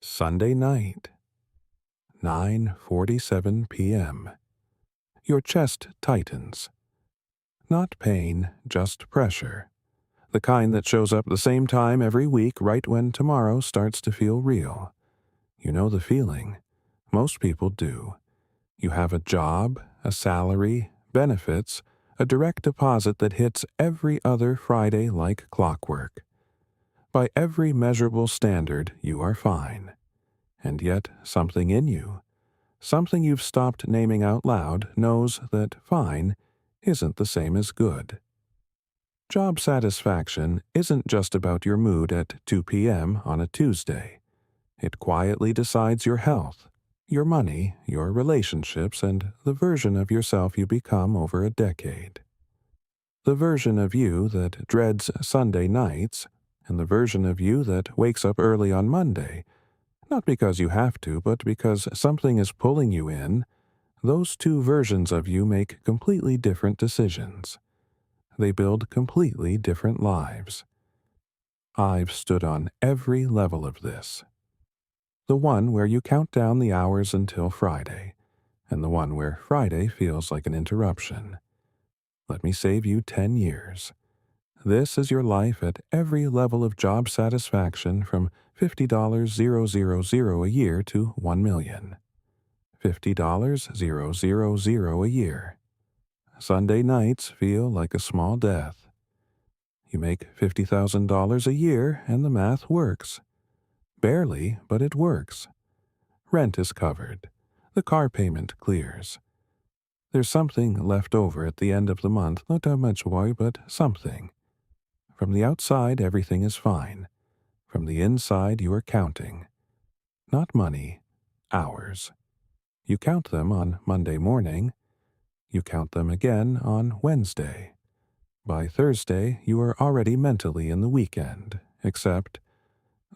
Sunday night, 9:47 p.m. Your chest tightens. Not pain, just pressure. The kind that shows up the same time every week right when tomorrow starts to feel real. You know the feeling. Most people do. You have a job, a salary, benefits, a direct deposit that hits every other Friday like clockwork. By every measurable standard, you are fine. And yet, something in you, something you've stopped naming out loud, knows that fine isn't the same as good. Job satisfaction isn't just about your mood at 2 p.m. on a Tuesday. It quietly decides your health, your money, your relationships, and the version of yourself you become over a decade. The version of you that dreads Sunday nights, and the version of you that wakes up early on Monday, not because you have to, but because something is pulling you in, those two versions of you make completely different decisions. They build completely different lives. I've stood on every level of this. The one where you count down the hours until Friday, and the one where Friday feels like an interruption. Let me save you 10 years. This is your life at every level of job satisfaction from $50,000 a year to $1 million. $50,000 a year. Sunday nights feel like a small death. You make $50,000 a year and the math works. Barely, but it works. Rent is covered. The car payment clears. There's something left over at the end of the month, not that much more, but something. From the outside, everything is fine. From the inside, you are counting. Not money, hours. You count them on Monday morning. You count them again on Wednesday. By Thursday, you are already mentally in the weekend, except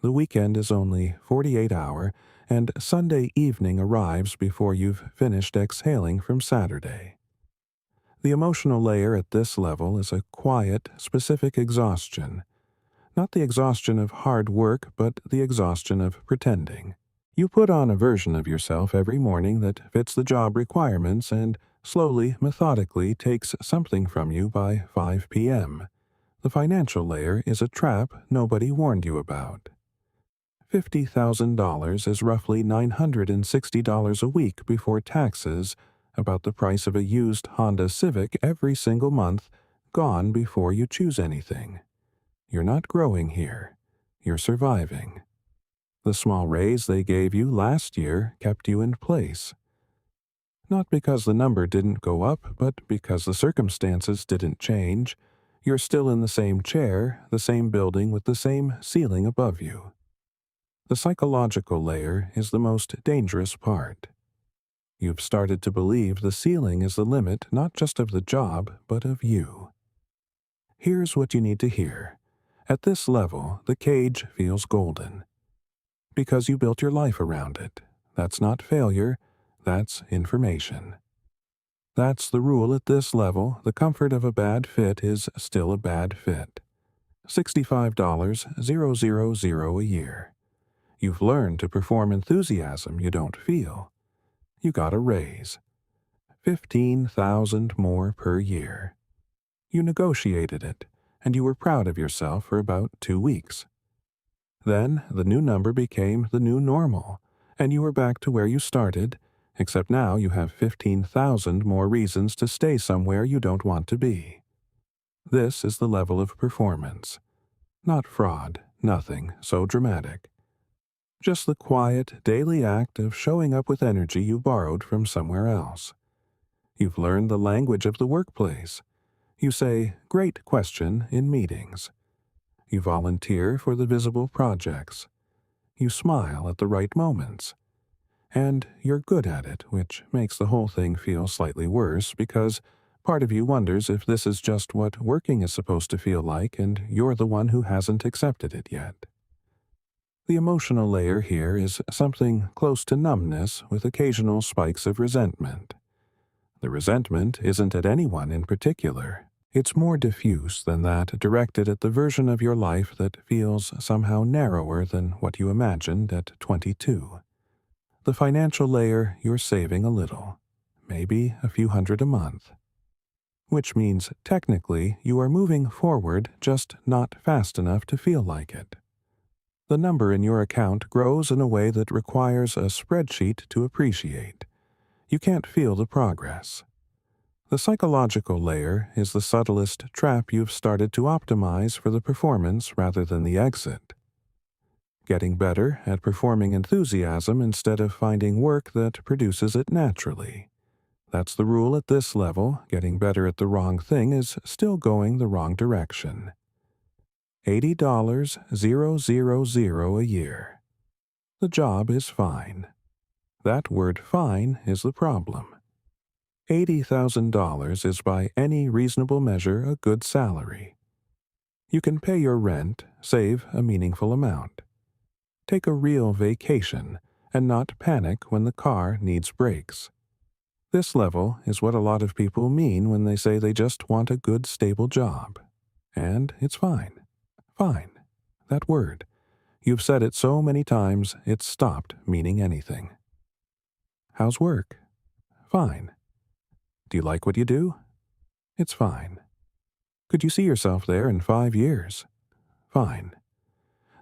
the weekend is only 48-hour, and Sunday evening arrives before you've finished exhaling from Saturday. The emotional layer at this level is a quiet, specific exhaustion. Not the exhaustion of hard work, but the exhaustion of pretending. You put on a version of yourself every morning that fits the job requirements and slowly, methodically takes something from you by 5 p.m. The financial layer is a trap nobody warned you about. $50,000 is roughly $960 a week before taxes, about the price of a used Honda Civic every single month, gone before you choose anything. You're not growing here. You're surviving. The small raise they gave you last year kept you in place. Not because the number didn't go up, but because the circumstances didn't change. You're still in the same chair, the same building with the same ceiling above you. The psychological layer is the most dangerous part. You've started to believe the ceiling is the limit not just of the job, but of you. Here's what you need to hear. At this level, the cage feels golden. Because you built your life around it. That's not failure, that's information. That's the rule at this level. The comfort of a bad fit is still a bad fit. $65,000 a year. You've learned to perform enthusiasm you don't feel. You got a raise. $15,000 more per year. You negotiated it, and you were proud of yourself for about 2 weeks. Then the new number became the new normal, and you were back to where you started, except now you have 15,000 more reasons to stay somewhere you don't want to be. This is the level of performance. Not fraud, nothing so dramatic. Just the quiet, daily act of showing up with energy you borrowed from somewhere else. You've learned the language of the workplace. You say, "Great question," in meetings. You volunteer for the visible projects. You smile at the right moments. And you're good at it, which makes the whole thing feel slightly worse because part of you wonders if this is just what working is supposed to feel like and you're the one who hasn't accepted it yet. The emotional layer here is something close to numbness with occasional spikes of resentment. The resentment isn't at anyone in particular. It's more diffuse than that, directed at the version of your life that feels somehow narrower than what you imagined at 22. The financial layer, you're saving a little, maybe a few hundred a month. Which means, technically, you are moving forward, just not fast enough to feel like it. The number in your account grows in a way that requires a spreadsheet to appreciate. You can't feel the progress. The psychological layer is the subtlest trap you've started to optimize for the performance rather than the exit. Getting better at performing enthusiasm instead of finding work that produces it naturally. That's the rule at this level. Getting better at the wrong thing is still going the wrong direction. $80,000 a year. The job is fine. That word fine is the problem. $80,000 is by any reasonable measure a good salary. You can pay your rent, save a meaningful amount. Take a real vacation, and not panic when the car needs brakes. This level is what a lot of people mean when they say they just want a good, stable job. And it's fine. Fine. That word. You've said it so many times, it's stopped meaning anything. How's work? Fine. Do you like what you do? It's fine. Could you see yourself there in 5 years? Fine.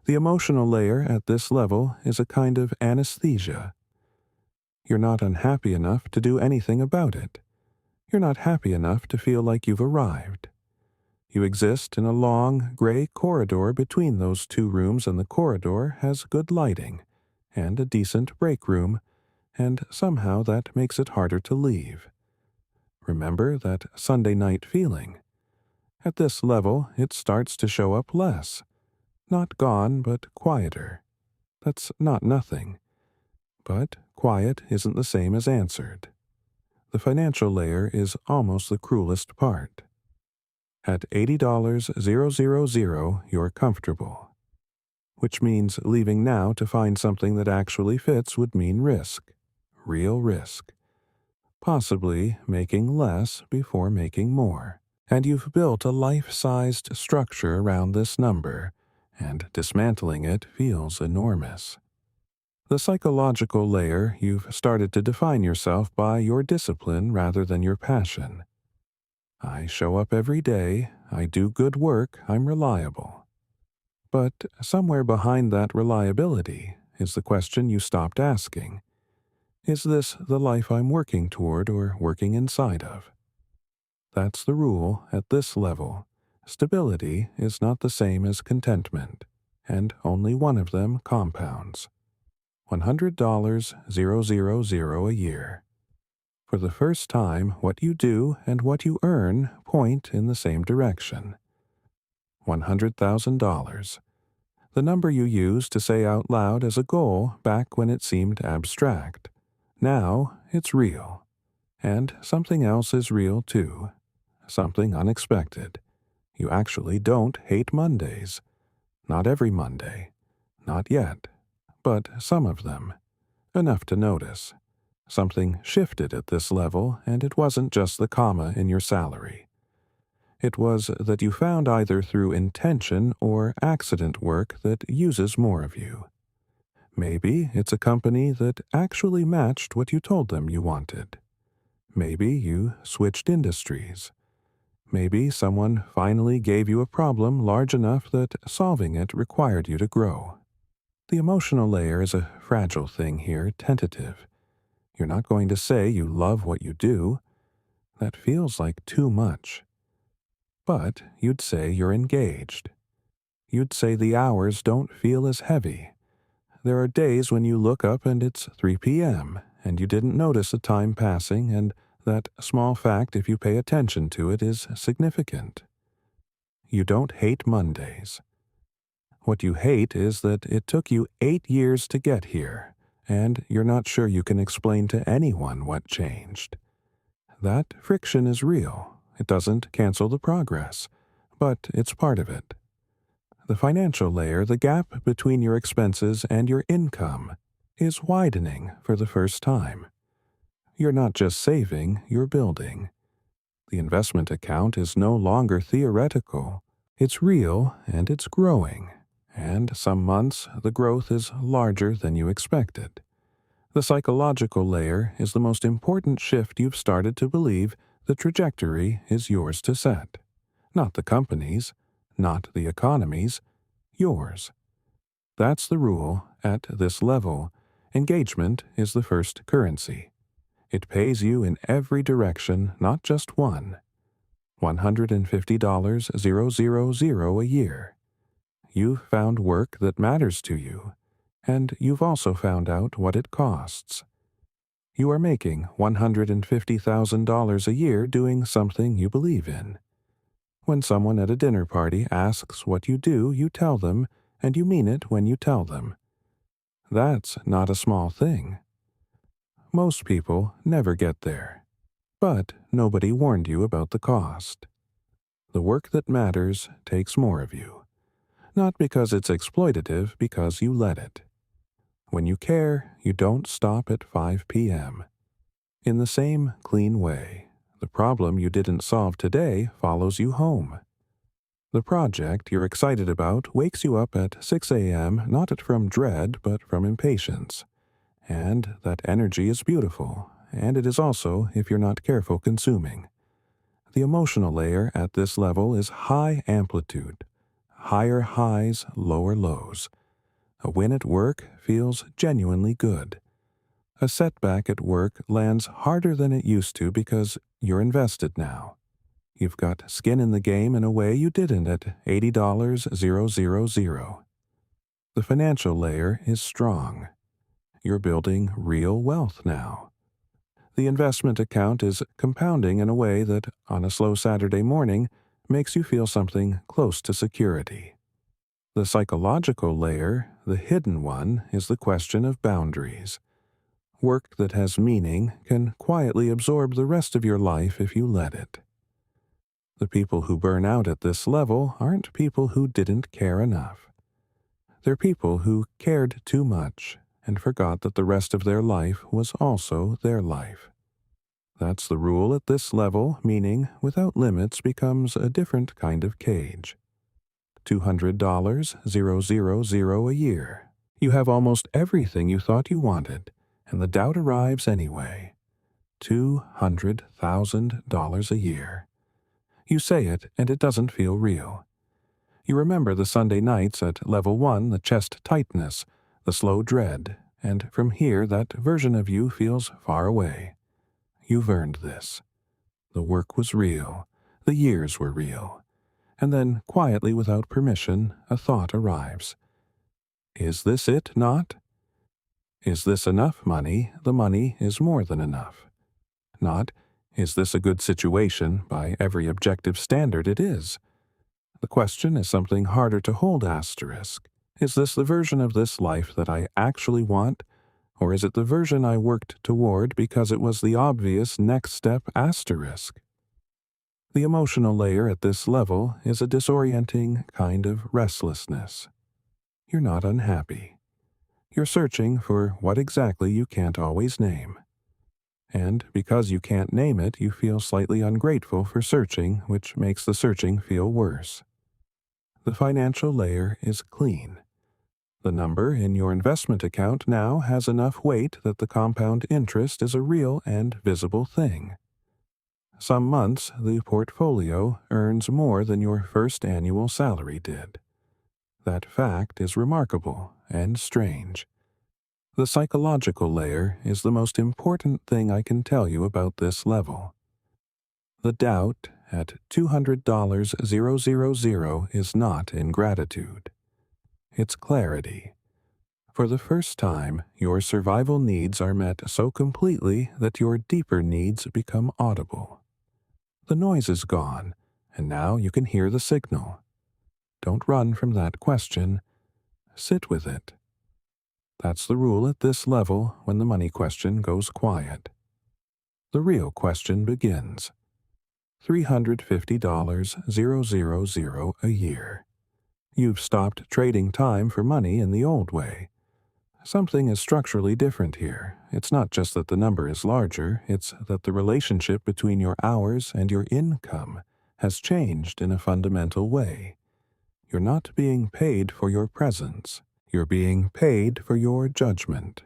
The emotional layer at this level is a kind of anesthesia. You're not unhappy enough to do anything about it. You're not happy enough to feel like you've arrived. You exist in a long, gray corridor between those two rooms, and the corridor has good lighting and a decent break room, and somehow that makes it harder to leave. Remember that Sunday night feeling? At this level, it starts to show up less. Not gone, but quieter. That's not nothing. But quiet isn't the same as answered. The financial layer is almost the cruelest part. At $80,000, you're comfortable. Which means leaving now to find something that actually fits would mean risk. Real risk. Possibly making less before making more. And you've built a life-sized structure around this number, and dismantling it feels enormous. The psychological layer, you've started to define yourself by your discipline rather than your passion. I show up every day, I do good work, I'm reliable. But somewhere behind that reliability is the question you stopped asking. Is this the life I'm working toward or working inside of? That's the rule at this level. Stability is not the same as contentment, and only one of them compounds. $100,000 a year. For the first time, what you do and what you earn point in the same direction. $100,000. The number you used to say out loud as a goal back when it seemed abstract. Now it's real. And something else is real too. Something unexpected. You actually don't hate Mondays. Not every Monday. Not yet. But some of them. Enough to notice. Something shifted at this level, and it wasn't just the comma in your salary. It was that you found either through intention or accident work that uses more of you. Maybe it's a company that actually matched what you told them you wanted. Maybe you switched industries. Maybe someone finally gave you a problem large enough that solving it required you to grow. The emotional layer is a fragile thing here, tentative. You're not going to say you love what you do. That feels like too much. But you'd say you're engaged. You'd say the hours don't feel as heavy. There are days when you look up and it's 3 p.m., and you didn't notice the time passing, and that small fact, if you pay attention to it, is significant. You don't hate Mondays. What you hate is that it took you 8 years to get here, and you're not sure you can explain to anyone what changed. That friction is real. It doesn't cancel the progress, but it's part of it. The financial layer, the gap between your expenses and your income, is widening for the first time. You're not just saving, you're building. The investment account is no longer theoretical. It's real and it's growing. And some months the growth is larger than you expected. The psychological layer is the most important shift you've started to believe the trajectory is yours to set. Not the company's, not the economy's, yours. That's the rule at this level. Engagement is the first currency. It pays you in every direction, not just one. $150,000 a year. You've found work that matters to you, and you've also found out what it costs. You are making $150,000 a year doing something you believe in. When someone at a dinner party asks what you do, you tell them, and you mean it when you tell them. That's not a small thing. Most people never get there, but nobody warned you about the cost. The work that matters takes more of you. Not because it's exploitative, because you let it. When you care, you don't stop at 5 p.m. In the same clean way, the problem you didn't solve today follows you home. The project you're excited about wakes you up at 6 a.m. not from dread, but from impatience. And that energy is beautiful, and it is also, if you're not careful, consuming. The emotional layer at this level is high amplitude. Higher highs, lower lows. A win at work feels genuinely good. A setback at work lands harder than it used to because you're invested now. You've got skin in the game in a way you didn't at $80,000. The financial layer is strong. You're building real wealth now. The investment account is compounding in a way that, on a slow Saturday morning, makes you feel something close to security. The psychological layer, the hidden one, is the question of boundaries. Work that has meaning can quietly absorb the rest of your life if you let it. The people who burn out at this level aren't people who didn't care enough. They're people who cared too much and forgot that the rest of their life was also their life. That's the rule at this level, meaning without limits becomes a different kind of cage. $200,000 a year. You have almost everything you thought you wanted, and the doubt arrives anyway. $200,000 a year. You say it, and it doesn't feel real. You remember the Sunday nights at level 1, the chest tightness, the slow dread, and from here that version of you feels far away. You've earned this. The work was real. The years were real. And then, quietly without permission, a thought arrives. Is this it not? Is this enough money? The money is more than enough. Not, is this a good situation? By every objective standard it is. The question is something harder to hold asterisk. Is this the version of this life that I actually want? Or is it the version I worked toward because it was the obvious next step asterisk? The emotional layer at this level is a disorienting kind of restlessness. You're not unhappy. You're searching for what exactly you can't always name. And because you can't name it, you feel slightly ungrateful for searching, which makes the searching feel worse. The financial layer is clean. The number in your investment account now has enough weight that the compound interest is a real and visible thing. Some months, the portfolio earns more than your first annual salary did. That fact is remarkable and strange. The psychological layer is the most important thing I can tell you about this level. The doubt at $200,000 is not ingratitude. It's clarity. For the first time, your survival needs are met so completely that your deeper needs become audible. The noise is gone, and now you can hear the signal. Don't run from that question. Sit with it. That's the rule at this level when the money question goes quiet. The real question begins. $350,000 a year. You've stopped trading time for money in the old way. Something is structurally different here. It's not just that the number is larger, it's that the relationship between your hours and your income has changed in a fundamental way. You're not being paid for your presence. You're being paid for your judgment,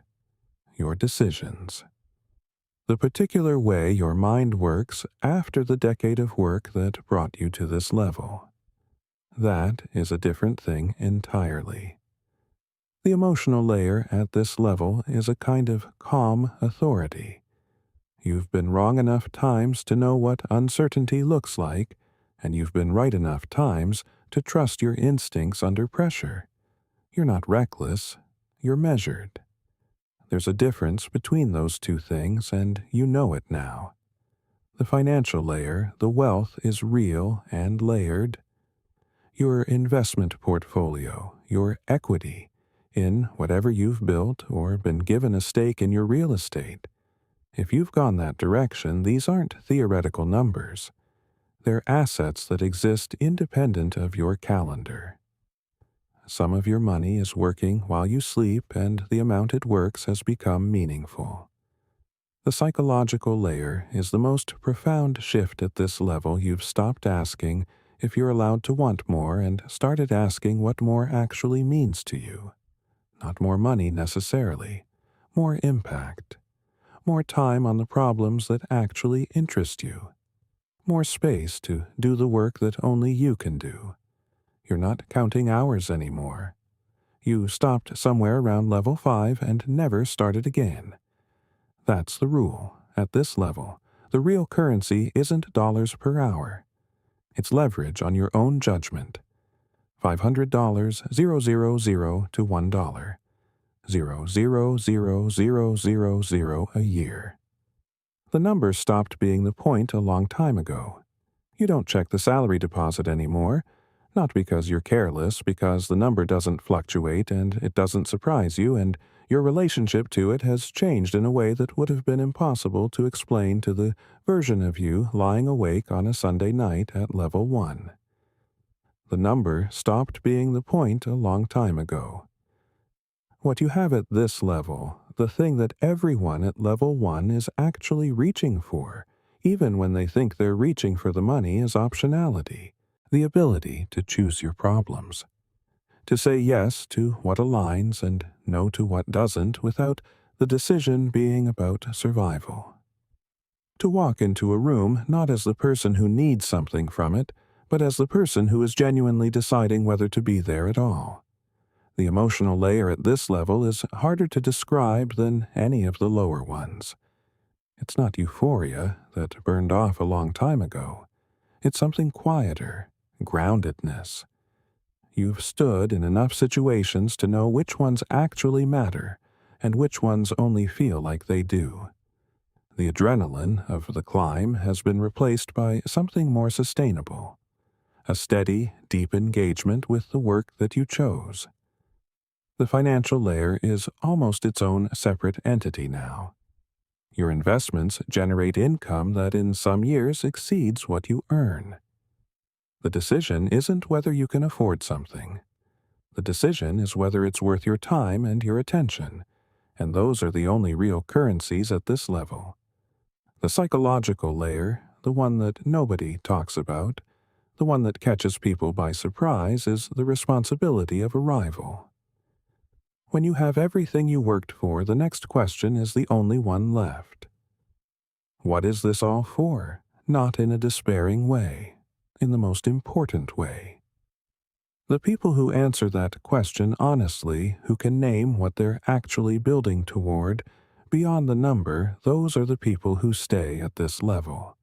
your decisions. The particular way your mind works after the decade of work that brought you to this level. That is a different thing entirely. The emotional layer at this level is a kind of calm authority. You've been wrong enough times to know what uncertainty looks like, and you've been right enough times to trust your instincts under pressure. You're not reckless, you're measured. There's a difference between those two things, and you know it now. The financial layer, the wealth, is real and layered. Your investment portfolio, your equity, in whatever you've built or been given a stake in your real estate. If you've gone that direction, these aren't theoretical numbers. They're assets that exist independent of your calendar. Some of your money is working while you sleep, and the amount it works has become meaningful. The psychological layer is the most profound shift at this level. You've stopped asking if you're allowed to want more and started asking what more actually means to you. Not more money necessarily, more impact, more time on the problems that actually interest you, more space to do the work that only you can do. You're not counting hours anymore. You stopped somewhere around level 5 and never started again. That's the rule. At this level, the real currency isn't dollars per hour. It's leverage on your own judgment. $500, 000 to $1. 0.00000 a year. The number stopped being the point a long time ago. You don't check the salary deposit anymore, not because you're careless, because the number doesn't fluctuate and it doesn't surprise you, and your relationship to it has changed in a way that would have been impossible to explain to the version of you lying awake on a Sunday night at level 1. The number stopped being the point a long time ago. What you have at this level, the thing that everyone at level 1 is actually reaching for, even when they think they're reaching for the money, is optionality, the ability to choose your problems. To say yes to what aligns and no to what doesn't without the decision being about survival. To walk into a room not as the person who needs something from it, but as the person who is genuinely deciding whether to be there at all. The emotional layer at this level is harder to describe than any of the lower ones. It's not euphoria that burned off a long time ago. It's something quieter, groundedness. You've stood in enough situations to know which ones actually matter and which ones only feel like they do. The adrenaline of the climb has been replaced by something more sustainable, a steady, deep engagement with the work that you chose. The financial layer is almost its own separate entity now. Your investments generate income that in some years exceeds what you earn. The decision isn't whether you can afford something. The decision is whether it's worth your time and your attention, and those are the only real currencies at this level. The psychological layer, the one that nobody talks about, the one that catches people by surprise, is the responsibility of arrival. When you have everything you worked for, the next question is the only one left. What is this all for? Not in a despairing way, in the most important way. The people who answer that question honestly, who can name what they're actually building toward, beyond the number, those are the people who stay at this level.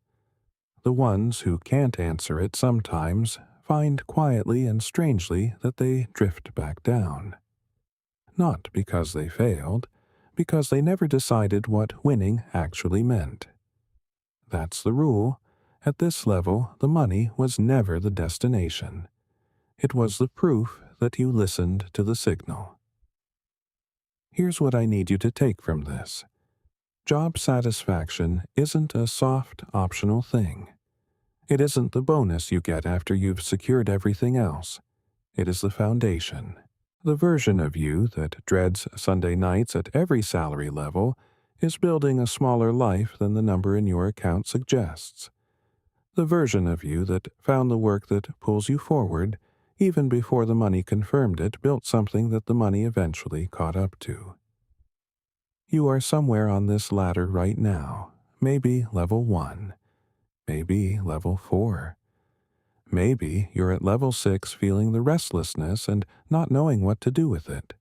The ones who can't answer it sometimes find quietly and strangely that they drift back down. Not because they failed, because they never decided what winning actually meant. That's the rule. At this level, the money was never the destination. It was the proof that you listened to the signal. Here's what I need you to take from this. Job satisfaction isn't a soft, optional thing. It isn't the bonus you get after you've secured everything else. It is the foundation. The version of you that dreads Sunday nights at every salary level is building a smaller life than the number in your account suggests. The version of you that found the work that pulls you forward, even before the money confirmed it, built something that the money eventually caught up to. You are somewhere on this ladder right now, maybe level 1, maybe level 4. Maybe you're at level 6 feeling the restlessness and not knowing what to do with it.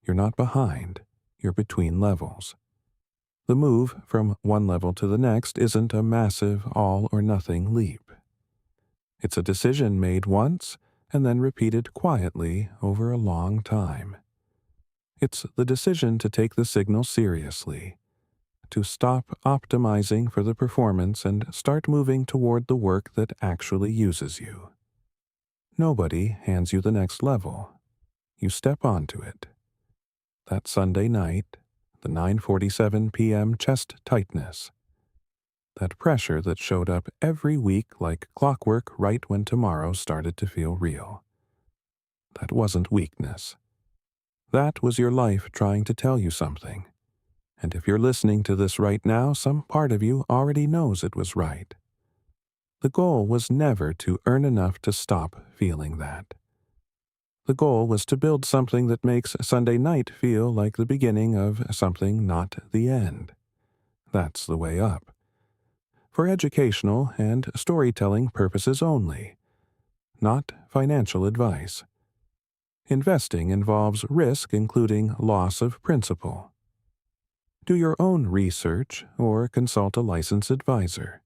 You're not behind, you're between levels. The move from one level to the next isn't a massive all-or-nothing leap. It's a decision made once and then repeated quietly over a long time. It's the decision to take the signal seriously, to stop optimizing for the performance and start moving toward the work that actually uses you. Nobody hands you the next level. You step onto it. That Sunday night, the 9:47 p.m. chest tightness. That pressure that showed up every week like clockwork right when tomorrow started to feel real. That wasn't weakness. That was your life trying to tell you something. And if you're listening to this right now, some part of you already knows it was right. The goal was never to earn enough to stop feeling that. The goal was to build something that makes Sunday night feel like the beginning of something, not the end. That's the way up. For educational and storytelling purposes only, not financial advice. Investing involves risk, including loss of principal. Do your own research or consult a licensed advisor.